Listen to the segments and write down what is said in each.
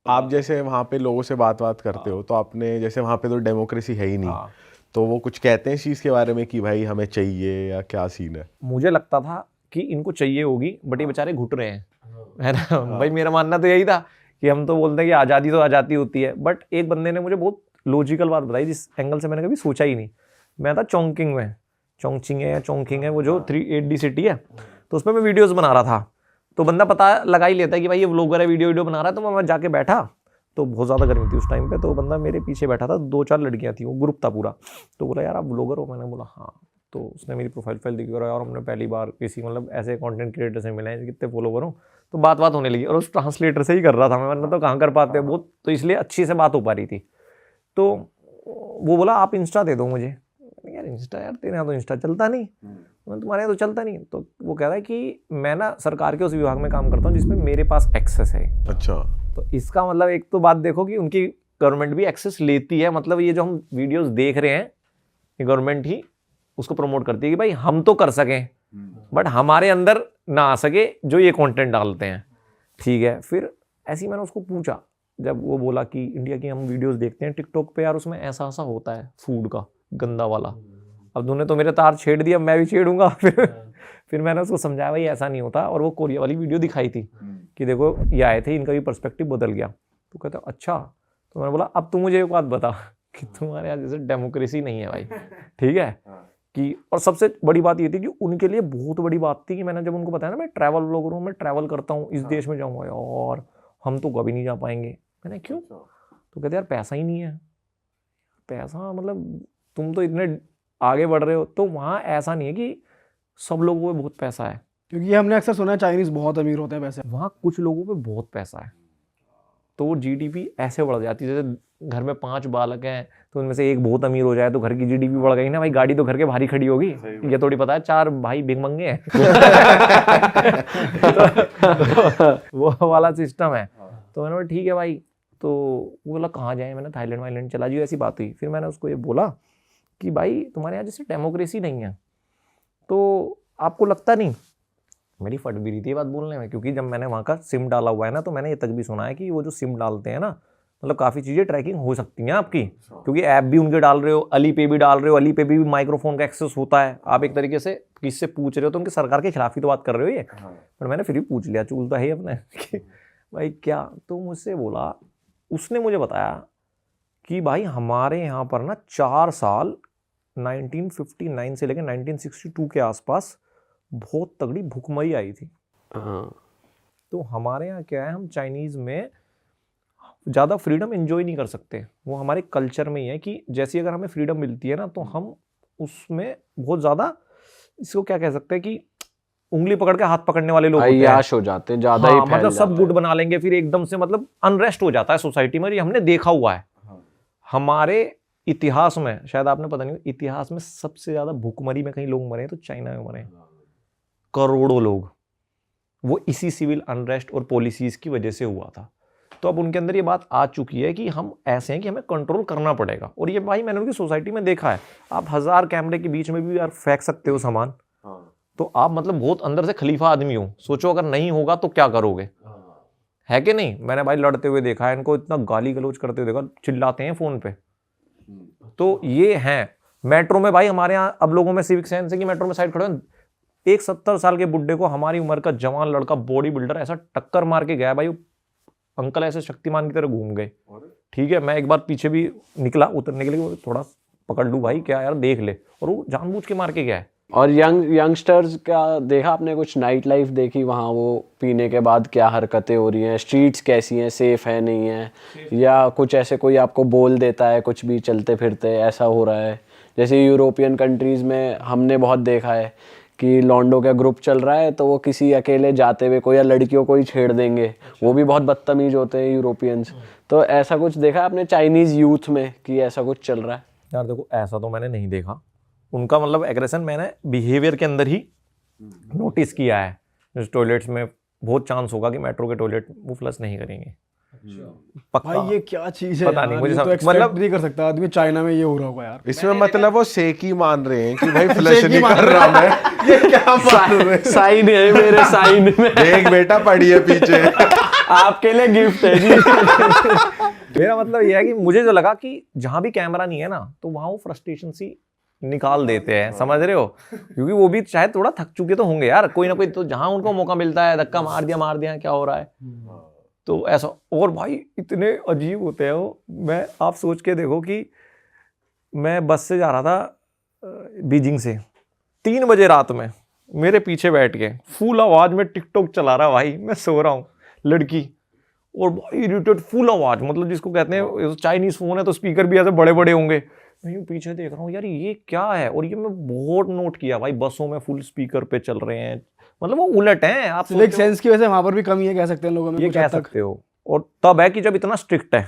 आप जैसे वहाँ पे लोगों से बात करते हो, तो आपने जैसे वहाँ पे तो डेमोक्रेसी है ही नहीं, तो वो कुछ कहते हैं इस चीज़ के बारे में कि भाई हमें चाहिए, या क्या सीन है? मुझे लगता था कि इनको चाहिए होगी, बट ये बेचारे घुट रहे हैं, है ना। भाई मेरा मानना तो यही था कि हम तो बोलते हैं कि आज़ादी तो आज़ादी होती है, बट एक बंदे ने मुझे बहुत लॉजिकल बात बताई जिस एंगल से मैंने कभी सोचा ही नहीं। मैं था चोंगकिंग में, चोंगचिंग है या चोंगकिंग है, वो जो 380 सिटी है, तो उसमें मैं वीडियोस बना रहा था। तो बंदा पता लगा ही लेता है कि भाई ये व्लॉगर है, वीडियो बना रहा है। तो मैं जाके बैठा, तो बहुत ज़्यादा गर्मी थी उस टाइम पे, तो बंदा मेरे पीछे बैठा था, 2-4 लड़कियाँ थी, वो ग्रुप था पूरा। तो बोला यार आप व्लॉगर हो? मैंने बोला हाँ। तो उसने मेरी प्रोफाइल देखी और यार हमने पहली बार किसी मतलब ऐसे कंटेंट क्रिएटर से मिले हैं, कितने फॉलोवर हो। तो बात होने लगी, और उस ट्रांसलेटर से ही कर रहा था मैं, वरना तो कहाँ कर पाते बहुत, तो इसलिए अच्छी से बात हो पा रही थी। तो वो बोला आप इंस्टा दे दो मुझे। यार इंस्टा, यार तेरे यहाँ तो इंस्टा चलता नहीं, तुम्हारे यहाँ तो चलता नहीं। तो वो कह रहा है कि मैं ना सरकार के उस विभाग में काम करता हूँ जिसमें मेरे पास एक्सेस है। अच्छा, तो इसका मतलब एक तो बात देखो कि उनकी गवर्नमेंट भी एक्सेस लेती है, मतलब ये जो हम वीडियोस देख रहे हैं ये गवर्नमेंट ही उसको प्रमोट करती है कि भाई हम तो कर सकें, बट हमारे अंदर ना आ सके जो ये कंटेंट डालते हैं। ठीक है, फिर ऐसे ही मैंने उसको पूछा, जब वो बोला कि इंडिया की हम वीडियोस देखते हैं टिकटॉक पे, यार उसमें ऐसा ऐसा होता है फूड का गंदा वाला। अब तूने तो मेरे तार छेड़ दिया, मैं भी छेड़ूंगा। फिर मैंने उसको समझाया भाई ऐसा नहीं होता, और वो कोरिया वाली वीडियो दिखाई थी कि देखो ये आए थे, इनका भी पर्सपेक्टिव बदल गया। तो कहता अच्छा। तो मैंने बोला अब तू मुझे एक बात बता कि तुम्हारे यहाँ जैसे डेमोक्रेसी नहीं है भाई, ठीक है कि। और सबसे बड़ी बात ये थी कि उनके लिए बहुत बड़ी बात थी कि मैंने जब उनको बताया ना मैं ट्रैवल व्लॉगर हूँ, मैं ट्रैवल करता हूँ, इस देश में जाऊँगा, और हम तो कभी नहीं जा पाएंगे। मैंने क्यों? तो कहते यार पैसा ही नहीं है। पैसा मतलब तुम तो इतने आगे बढ़ रहे हो, तो वहाँ ऐसा नहीं है कि सब लोगों पे बहुत पैसा है, क्योंकि हमने अक्सर सुना है चाइनीज बहुत अमीर होते हैं वैसे। वहाँ कुछ लोगों पे बहुत पैसा है, तो वो जीडीपी ऐसे बढ़ जाती है। जैसे घर में 5 बालक हैं, तो उनमें से एक बहुत अमीर हो जाए तो घर की जीडीपी बढ़ गई ना भाई, गाड़ी तो घर के भारी खड़ी होगी। ये थोड़ी पता है 4 भाई भिखमंगे हैं। तो वो वाला सिस्टम है। तो मैंने बोला ठीक है भाई। तो वो बोला कहाँ जाए? मैंने थाईलैंड वाईलैंड चला जी, ऐसी बात हुई। फिर मैंने उसको ये बोला कि भाई तुम्हारे यहाँ जैसे डेमोक्रेसी नहीं है, तो आपको लगता नहीं? मेरी फट भी रही थी ये बात बोलने में, क्योंकि जब मैंने वहाँ का सिम डाला हुआ है ना, तो मैंने ये तक भी सुना है कि वो जो सिम डालते हैं ना, मतलब काफ़ी चीज़ें ट्रैकिंग हो सकती हैं आपकी, क्योंकि ऐप भी उनके डाल रहे हो, अली पे भी डाल रहे हो, अली पे भी माइक्रोफोन का एक्सेस होता है। आप एक तरीके से किससे पूछ रहे हो, तो उनकी सरकार के खिलाफ ही तो बात कर रहे हो ये। पर मैंने फिर भी पूछ लिया, चूल तो है ही अपने कि भाई क्या। तो मुझसे बोला, उसने मुझे बताया कि भाई हमारे यहाँ पर ना 4 साल 1959 से लेकर 1962 के आसपास बहुत तगड़ी भुखमरी आई थी। तो हमारे यहाँ क्या है, हम चाइनीज़ में ज़्यादा फ्रीडम एंजॉय नहीं कर सकते। वो हमारे कल्चर में ही है कि जैसी अगर हमें फ्रीडम मिलती है ना, तो हम उसमें बहुत ज़्यादा, इसको क्या कह सकते हैं कि उंगली पकड़ के हाथ पकड़ने वाले लोग अय्याश हो जाते हैं, ज़्यादा ही फैल मतलब सब जाता गुड बना लेंगे, फिर एकदम से मतलब अनरेस्ट हो जाता है सोसाइटी में। ये हमने देखा हुआ है हमारे इतिहास में, शायद आपने पता नहीं, इतिहास में सबसे ज़्यादा भुखमरी में कहीं लोग मरे हैं तो चाइना में मरे, करोड़ों लोग। वो इसी सिविल अनरेस्ट और पॉलिसीज की वजह से हुआ था। तो अब उनके अंदर ये बात आ चुकी है कि हम ऐसे हैं कि हमें कंट्रोल करना पड़ेगा। और ये भाई मैंने उनकी सोसाइटी में देखा है, आप 1000 कैमरे के बीच में भी यार फेंक सकते हो सामान, तो आप मतलब बहुत अंदर से खलीफा आदमी हो। सोचो अगर नहीं होगा तो क्या करोगे, है कि नहीं? मैंने भाई लड़ते हुए देखा है इनको, इतना गाली गलौज करते हुए देखा, चिल्लाते हैं फोन पे। तो ये हैं मेट्रो में भाई, हमारे यहाँ अब लोगों में सिविक सेंस है कि मेट्रो में साइड खड़े हैं। एक 70 साल के बुड्ढे को हमारी उम्र का जवान लड़का बॉडी बिल्डर ऐसा टक्कर मार के गया भाई, अंकल ऐसे शक्तिमान की तरह घूम गए। ठीक है, मैं एक बार पीछे भी निकला उतरने के लिए, थोड़ा पकड़ लूँ भाई क्या यार देख ले, और वो जानबूझ के मार के गया है। और यंगस्टर्स का देखा आपने, कुछ नाइट लाइफ देखी वहाँ, वो पीने के बाद क्या हरकतें हो रही हैं, स्ट्रीट्स कैसी हैं, सेफ है नहीं है, या कुछ ऐसे कोई आपको बोल देता है कुछ भी चलते फिरते ऐसा हो रहा है? जैसे यूरोपियन कंट्रीज़ में हमने बहुत देखा है कि लॉन्डो का ग्रुप चल रहा है, तो वो किसी अकेले जाते हुए कोई या लड़कियों को ही छेड़ देंगे, वो भी बहुत बदतमीज होते हैं यूरोपियंस। तो ऐसा कुछ देखा आपने चाइनीज़ यूथ में कि ऐसा कुछ चल रहा है? यार देखो ऐसा तो मैंने नहीं देखा, उनका मतलब एग्रेशन मैंने बिहेवियर के अंदर ही नोटिस किया है। जैसे टॉयलेट्स में बहुत चांस होगा कि मेट्रो के टॉयलेट वो फ्लश नहीं करेंगे। पक्का। भाई ये क्या चीज है, पता नहीं मुझे, तो मतलब नहीं कर सकता आदमी चाइना में ये हो रहा होगा यार। इसमें मतलब वो शेक ही मान रहे हैं कि भाई फ्लश नहीं कर रहा मैं, ये क्या मान रहे हैं? साइन है मेरे साइन में, देख बेटा पड़ी है पीछे। आपके लिए गिफ्ट है जी। मेरा मतलब ये है कि मुझे जो लगा कि जहां भी कैमरा नहीं है ना तो वहां वो फ्रस्ट्रेशन सी निकाल देते हैं, समझ रहे हो, क्योंकि वो भी शायद थोड़ा थक चुके तो होंगे यार, कोई ना कोई तो जहां उनको मौका मिलता है धक्का मार दिया क्या हो रहा है, तो ऐसा। और भाई इतने अजीब होते हैं वो, मैं आप सोच के देखो कि मैं बस से जा रहा था बीजिंग से, 3 बजे रात में मेरे पीछे बैठ के फुल आवाज में टिकटॉक चला रहा भाई, मैं सो रहा हूँ, लड़की, और भाई इरिटेट फुल आवाज, मतलब जिसको कहते हैं चाइनीज फोन है तो स्पीकर भी ऐसे बड़े बड़े होंगे, मैं यूं पीछे देख रहा हूँ यार ये क्या है। और ये मैं बहुत नोट किया भाई, बसों में फुल स्पीकर पे चल रहे हैं, मतलब वो उलट हैं। आप सिविक सेंस की वजह से वहां पर भी कमी है, कह सकते हैं लोगों में, ये कुछ कह हद तक। सकते हो। और तब है कि जब इतना स्ट्रिक्ट है,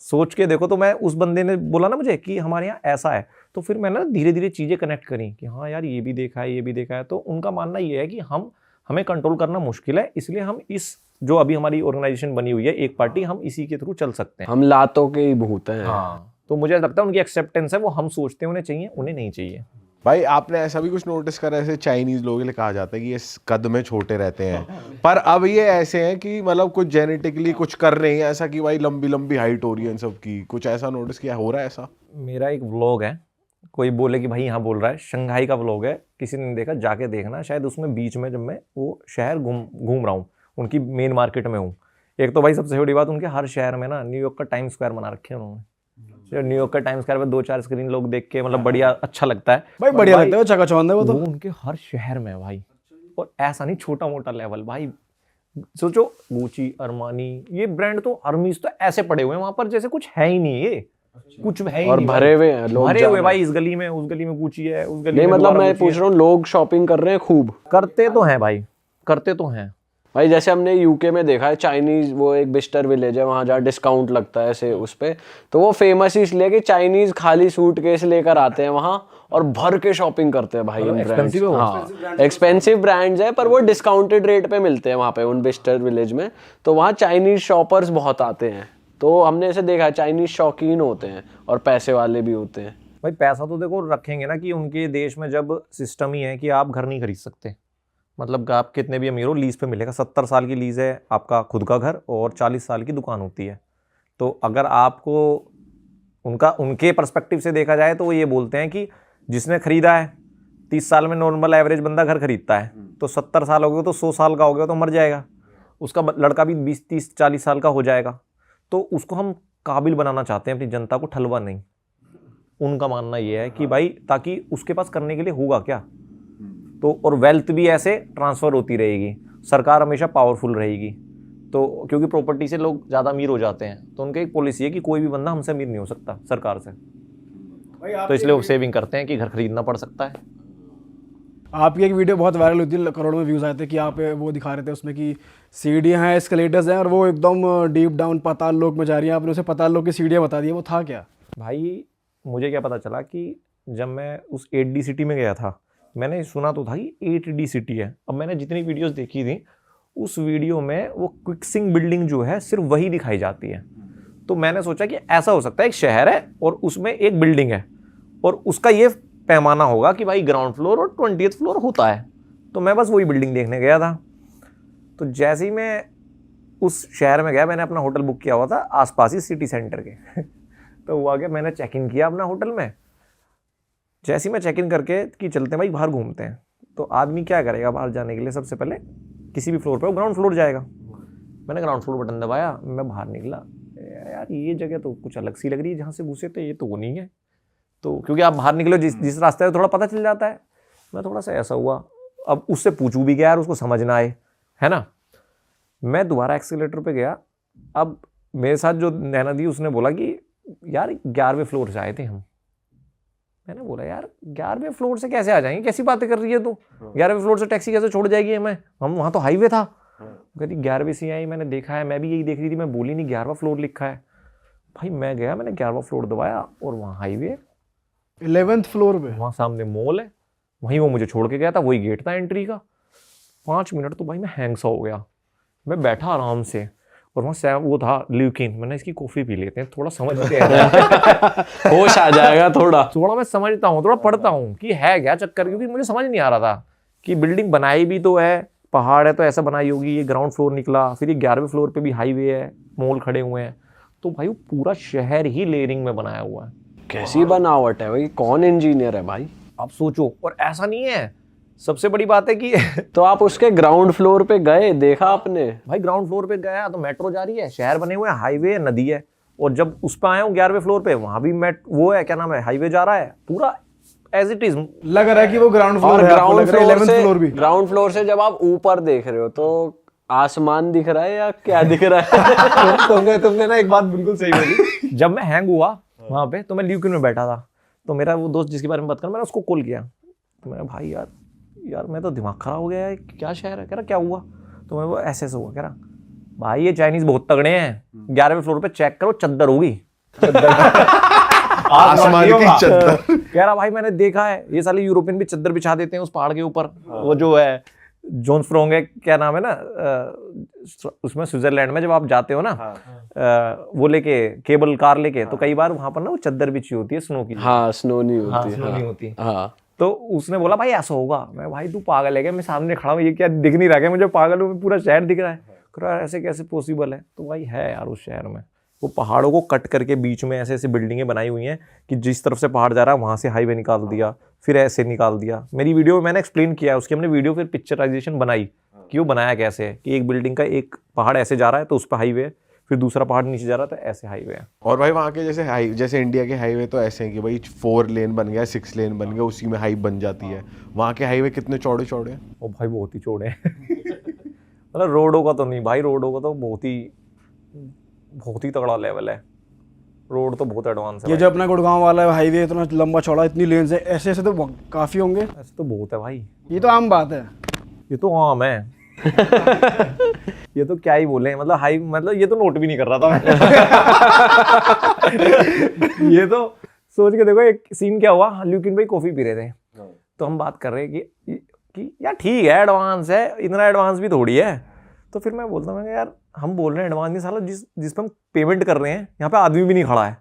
सोच के देखो। तो मैं, उस बंदे ने बोला ना मुझे कि हमारे यहाँ ऐसा है, तो फिर मैंने ना धीरे धीरे चीजें कनेक्ट करी कि हाँ यार ये भी देखा है, ये भी देखा है। तो उनका मानना ये है कि हमें कंट्रोल करना मुश्किल है, इसलिए हम इस जो अभी हमारी ऑर्गेनाइजेशन बनी हुई है एक पार्टी, हम इसी के थ्रू चल सकते हैं। हम लातों के ही भूत हैं। हाँ, तो मुझे लगता है उनकी एक्सेप्टेंस है, वो हम सोचते हैं उन्हें चाहिए, उन्हें नहीं चाहिए। भाई आपने ऐसा भी कुछ नोटिस करा, ऐसे चाइनीज लोगों के लिए कहा जाता है कि ये कद में छोटे रहते हैं, पर अब ये ऐसे हैं कि मतलब कुछ जेनेटिकली कुछ कर रहे हैं ऐसा कि भाई लंबी लंबी हाइट हो रही है इन सब की, कुछ ऐसा नोटिस किया, हो रहा है ऐसा? मेरा एक व्लॉग है, कोई बोले कि भाई यहाँ बोल रहा है, शंघाई का व्लॉग है, किसी ने नहीं देखा जाके देखना। शायद उसमें बीच में जब मैं वो शहर घूम रहा हूँ, उनकी मेन मार्केट में हूँ। एक तो भाई सबसे बड़ी बात, उनके हर शहर में ना न्यूयॉर्क का टाइम स्क्वायर बना रखे हैं उन्होंने। न्यूयॉर्क का टाइम स्क्वायर पे 2-4 स्क्रीन लोग देख के मतलब बढ़िया अच्छा लगता है भाई, बढ़िया लगता है वो, चकाचौंध है वो तो। उनके हर शहर में भाई, और ऐसा नहीं छोटा मोटा लेवल भाई। सोचो गुची, अरमानी, ये ब्रांड तो, हर्मीज तो ऐसे पड़े हुए हैं वहां पर जैसे कुछ है ही नहीं, ये कुछ है ही और नहीं भरे हुए हैं लोग, भरे हुए भाई। इस गली में, उस गली में गुची है, उस गली नहीं में मतलब दोबारा मैं गुची पूछ है। रहा हूँ, लोग शॉपिंग कर रहे हैं खूब। करते तो हैं भाई, करते तो हैं भाई। जैसे हमने यूके में देखा है, चाइनीज वो एक बिस्टर विलेज है वहाँ, जहाँ डिस्काउंट लगता है ऐसे उस पे, तो वो फेमस इसलिए कि चाइनीज खाली सूटकेस लेकर आते हैं वहाँ और भर के शॉपिंग करते हैं भाई। expensive है वो। हाँ, एक्सपेंसिव ब्रांड्स है, पर वो डिस्काउंटेड रेट पे मिलते हैं वहाँ पे उन बिस्टर विलेज में। तो वहाँ चाइनीज शॉपर्स बहुत आते हैं, तो हमने ऐसे देखा है चाइनीज शौकीन होते हैं और पैसे वाले भी होते हैं। भाई। पैसा तो देखो रखेंगे ना, कि उनके देश में जब सिस्टम ही है कि आप घर नहीं खरीद सकते, मतलब आप कितने भी अमीर हो लीज पे मिलेगा। 70 साल की लीज है आपका खुद का घर, और 40 साल की दुकान होती है। तो अगर आपको उनके पर्सपेक्टिव से देखा जाए तो वो ये बोलते हैं कि जिसने खरीदा है 30 साल में, नॉर्मल एवरेज बंदा घर खरीदता है, तो 70 साल हो गए तो 100 साल का हो गया तो मर जाएगा, उसका लड़का भी 20, 30, 40 साल का हो जाएगा। तो उसको हम काबिल बनाना चाहते हैं अपनी जनता को, ठलवा नहीं। उनका मानना ये है कि भाई ताकि उसके पास करने के लिए होगा क्या, तो और वेल्थ भी ऐसे ट्रांसफ़र होती रहेगी, सरकार हमेशा पावरफुल रहेगी। तो क्योंकि प्रॉपर्टी से लोग ज़्यादा अमीर हो जाते हैं, तो उनकी एक पॉलिसी है कि कोई भी बंदा हमसे अमीर नहीं हो सकता सरकार से, तो इसलिए वो सेविंग करते हैं कि घर खरीदना पड़ सकता है। आपकी एक वीडियो बहुत वायरल हुई थी, करोड़ों में व्यूज़ आए थे, कि आप वो दिखा रहे थे उसमें कि सीढ़ियाँ हैं, एस्केलेटर्स हैं, और वो एकदम डीप डाउन पाताल लोक में जा रही हैं। आपने उसे पाताल लोक की सीढ़ियाँ बता दी, वो था क्या? भाई मुझे क्या पता चला कि जब मैं उस 8D सिटी में गया था, मैंने सुना तो था कि 8D सिटी है। अब मैंने जितनी वीडियोस देखी थी, उस वीडियो में वो क्विक्सिंग बिल्डिंग जो है सिर्फ वही दिखाई जाती है। तो मैंने सोचा कि ऐसा हो सकता है एक शहर है और उसमें एक बिल्डिंग है, और उसका ये पैमाना होगा कि भाई ग्राउंड फ्लोर और 20th फ्लोर होता है। तो मैं बस वही बिल्डिंग देखने गया था। तो जैसे ही मैं उस शहर में गया, मैंने अपना होटल बुक किया हुआ था आसपास ही सिटी सेंटर के तो हुआ क्या, मैंने चेक इन किया अपना होटल में। जैसे ही मैं चेक इन करके कि चलते हैं भाई बाहर घूमते हैं, तो आदमी क्या करेगा बाहर जाने के लिए, सबसे पहले किसी भी फ्लोर पे वो ग्राउंड फ्लोर जाएगा। मैंने ग्राउंड फ्लोर बटन दबाया, मैं बाहर निकला, यार ये जगह तो कुछ अलग सी लग रही है, जहाँ से घुसे थे ये तो वो नहीं है। तो क्योंकि आप बाहर निकलो जिस रास्ते से थोड़ा पता चल जाता है, मैं थोड़ा सा ऐसा हुआ। अब उससे पूछूं भी क्या यार, उसको समझ ना आए, है ना। मैं दोबारा एक्सीलेटर पे गया। अब मेरे साथ जो नैना दी, उसने बोला कि यार 11वें फ्लोर से आए थे हम। मैंने बोला यार 11वें फ्लोर से कैसे आ जाएंगे, कैसी बातें कर रही है तू, 11वें फ्लोर से टैक्सी कैसे छोड़ जाएगी हमें, हम वहाँ तो हाईवे था। कहती 11वें से आई, मैंने देखा है, मैं भी यही देख रही थी, मैं बोली नहीं 11वां फ्लोर लिखा है। भाई मैं गया, मैंने 11वां फ्लोर दबाया और वहाँ हाईवे, 11th फ्लोर पे वहाँ सामने मॉल है, वहीं वो मुझे छोड़ के गया था, वही गेट था एंट्री का। 5 मिनट तो भाई मैं हैंग सा हो गया। मैं बैठा आराम से, और वहाँ वो था ल्यूकिन, मैंने इसकी कॉफ़ी पी लेते हैं, थोड़ा समझते हैं होश आ जाएगा थोड़ा मैं समझता हूँ, थोड़ा पढ़ता हूँ कि है क्या चक्कर, क्योंकि मुझे समझ नहीं आ रहा था कि बिल्डिंग बनाई भी तो है, पहाड़ है तो ऐसा बनाई होगी, ये ग्राउंड फ्लोर निकला, फिर ये 11वें फ्लोर पे भी हाईवे है, मॉल खड़े हुए हैं। तो भाई वो पूरा शहर ही लेयरिंग में बनाया हुआ है। कैसी बनावट है भाई, कौन इंजीनियर है भाई? आप सोचो, और ऐसा नहीं है, सबसे बड़ी बात है कि तो आप उसके ग्राउंड फ्लोर पे गए, देखा आपने? भाई ग्राउंड फ्लोर पे गया तो मेट्रो जा रही है, शहर बने हुए हैं, हाईवे है, नदी है। और जब उस पर आया हूँ 11वें फ्लोर पे, वहां भी वो है, क्या नाम है, हाईवे जा रहा है पूरा एज इट इज। लग रहा है कि वो ग्राउंड फ्लोर और है, आपको लग रहा है 11th फ्लोर भी। ग्राउंड फ्लोर से जब आप ऊपर देख रहे हो तो आसमान दिख रहा है या क्या दिख रहा है? तुमने ना एक बात बिल्कुल सही बोली। जब मैं हैंग हुआ वहां पे, तो मैं ल्यूकिन में बैठा था, तो मेरा वो दोस्त जिसके बारे में बात कर, मैंने उसको कॉल किया, तो मैंने भाई यार मैं तो दिमाग खराब हो गया है, क्या शहर है, कह रहा क्या हुआ, तो मैं वो ऐसे हुआ, कह रहा भाई ये चाइनीज बहुत तगड़े हैं, 11वें फ्लोर पे चेक करो, चद्दर होगी, आसमान की चद्दर। कह रहा भाई मैंने देखा है, ये साले यूरोपियन भी चद्दर बिछा देते हैं उस पहाड़ के ऊपर। वो जो है जोन्सफ्रोंग है, क्या नाम है ना, उसमें स्विट्जरलैंड में जब आप जाते हो ना, वो लेके केबल कार लेके, तो कई बार वहां पर ना वो चद्दर बिछी होती है स्नो की। हाँ, स्नो नहीं होती। स्नो नहीं होती। हाँ, तो उसने बोला भाई ऐसा होगा। मैं भाई तू पागल है क्या, मैं सामने खड़ा हूँ, ये क्या दिख नहीं रहा क्या मुझे, पागल हूँ, पूरा शहर दिख रहा है। कह रहा ऐसे कैसे पॉसिबल है। तो भाई है यार उस शहर में, वो पहाड़ों को कट करके बीच में ऐसे ऐसे बिल्डिंगें बनाई हुई हैं कि जिस तरफ से पहाड़ जा रहा है वहां से हाईवे निकाल दिया, फिर ऐसे निकाल दिया। मेरी वीडियो में मैंने एक्सप्लेन किया, उसकी हमने वीडियो फिर पिक्चराइजेशन बनाई कि वो बनाया कैसे है, कि एक बिल्डिंग का एक पहाड़ ऐसे जा रहा है तो उस पर हाईवे है, फिर दूसरा पहाड़ नीचे जा रहा था, ऐसे हाईवे है। और भाई वहाँ के जैसे इंडिया के हाईवे तो ऐसे हैं कि भाई 4 लेन बन गया, 6 लेन बन गया, उसी में हाइप बन जाती है। वहाँ के हाईवे कितने चौड़े चौड़े हैं? ओ भाई बहुत ही चौड़े हैं। मतलब रोडों का तो नहीं भाई, रोडों का तो बहुत ही तगड़ा लेवल है, रोड तो बहुत एडवांस है। ये जो अपना गुड़गांव वाला हाईवे इतना लंबा चौड़ा, इतनी लेन्स है, ऐसे ऐसे तो काफी होंगे। ऐसे तो बहुत है भाई, ये तो आम बात है। ये तो आम है। ये तो क्या ही बोले, मतलब हाई, मतलब ये तो नोट भी नहीं कर रहा था मैं। ये तो सोच के देखो, एक सीन क्या हुआ, ल्यूकिन भाई कॉफी पी रहे थे, तो हम बात कर रहे हैं कि यार ठीक है एडवांस है, इतना एडवांस भी थोड़ी है। तो फिर मैं बोलता हूँ यार हम बोल रहे हैं एडवांस नहीं, साला जिस पे हम पेमेंट कर रहे हैं यहाँ पे आदमी भी नहीं खड़ा है।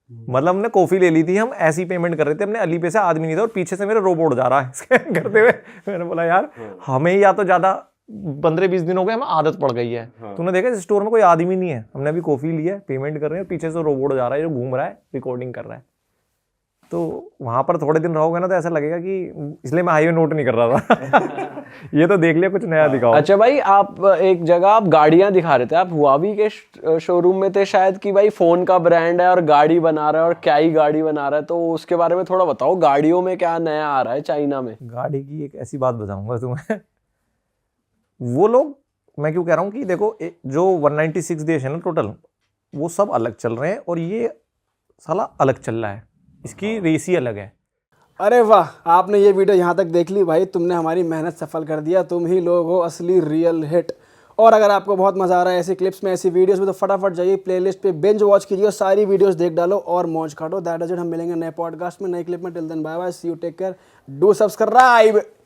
मतलब हमने कॉफी ले ली थी, हम ऐसी पेमेंट कर रहे थे, अपने अली पे से आदमी नहीं था और पीछे से मेरा रोबोट जा रहा है स्कैन करते हुए। मैंने बोला यार हमें या तो ज्यादा 15-20 दिन हो गए, हमें आदत पड़ गई है। तूने देखा इस स्टोर में कोई आदमी नहीं है, हमने अभी कॉफी ली है, पेमेंट कर रहे हैं, पीछे से रोबोट जा रहा है जो घूम रहा है, रिकॉर्डिंग कर रहा है। तो वहां पर थोड़े दिन रहोगे ना तो ऐसा लगेगा कि इसलिए मैं हाईवे नोट नहीं कर रहा था। ये तो देख लिया, कुछ नया दिखाओ। अच्छा भाई, आप एक जगह आप गाड़ियां दिखा रहे थे, आप हुआवी के शोरूम में थे शायद, कि भाई फोन का ब्रांड है और गाड़ी बना रहा है, और क्या ही गाड़ी बना रहा है, तो उसके बारे में थोड़ा बताओ, गाड़ियों में क्या नया आ रहा है चाइना में? गाड़ी की एक ऐसी बात बताऊंगा तुम्हें। वो लोग, मैं क्यों कह रहा हूँ कि देखो जो 196 देश है ना टोटल, वो सब अलग चल रहे हैं और ये साला अलग चल रहा है, इसकी रेस ही अलग है। अरे वाह, आपने ये वीडियो यहाँ तक देख ली भाई, तुमने हमारी मेहनत सफल कर दिया, तुम ही लोग हो असली रियल हिट। और अगर आपको बहुत मजा आ रहा है ऐसी क्लिप्स में, ऐसी वीडियोस में, तो फटाफट जाइए प्लेलिस्ट पे बिंज वॉच कीजिए और सारी वीडियोस देख डालो और मौज काटो। That is it. हम मिलेंगे नए पॉडकास्ट में, नए क्लिप में। Till then bye bye, see you, take care, do subscribe.